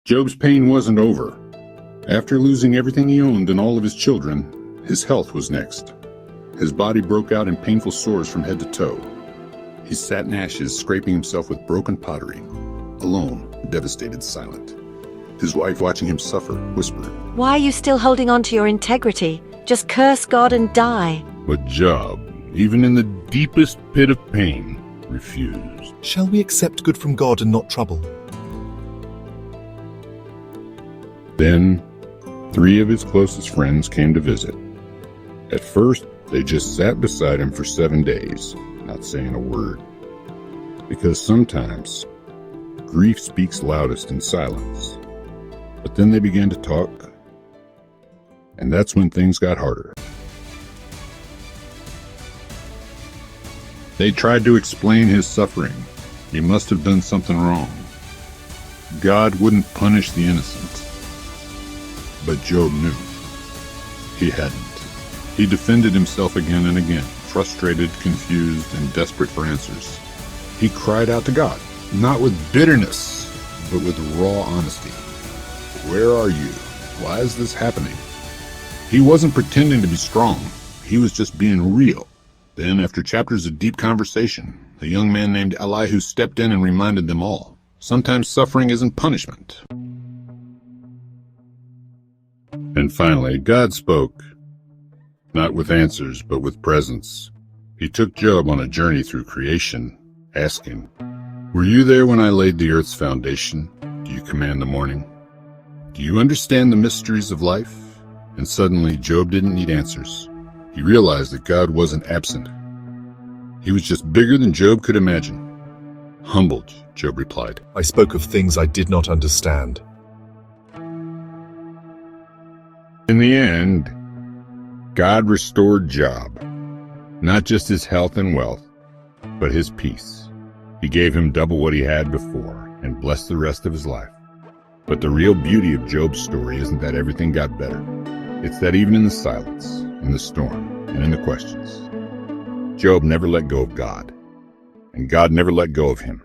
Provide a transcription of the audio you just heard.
Job's pain wasn't over. After losing everything he owned and all of his children, his health was next. His body broke out in painful sores from head to toe. He sat in ashes, scraping himself with broken pottery, alone, devastated, silent. His wife, watching him suffer, whispered, "Why are you still holding on to your integrity? Just curse God and die." But Job, even in the deepest pit of pain, refused. Shall we accept good from God and not trouble? Then, 3 of his closest friends came to visit. At first, they just sat beside him for 7 days, not saying a word. Because sometimes, grief speaks loudest in silence. But then they began to talk, and that's when things got harder. They tried to explain his suffering. He must have done something wrong. God wouldn't punish the innocent. But Job knew. He hadn't. He defended himself again and again, frustrated, confused, and desperate for answers. He cried out to God, not with bitterness, but with raw honesty. Where are you? Why is this happening? He wasn't pretending to be strong. He was just being real. Then, after chapters of deep conversation, a young man named Elihu stepped in and reminded them all, sometimes suffering isn't punishment. And finally, God spoke, not with answers, but with presence. He took Job on a journey through creation, asking, "Were you there when I laid the earth's foundation? Do you command the morning? Do you understand the mysteries of life?" And suddenly, Job didn't need answers. He realized that God wasn't absent. He was just bigger than Job could imagine. Humbled, Job replied, I spoke of things I did not understand. In the end, God restored Job, not just his health and wealth, but his peace. He gave him double what he had before and blessed the rest of his life. But the real beauty of Job's story isn't that everything got better. It's that even in the silence, in the storm, and in the questions, Job never let go of God, and God never let go of him.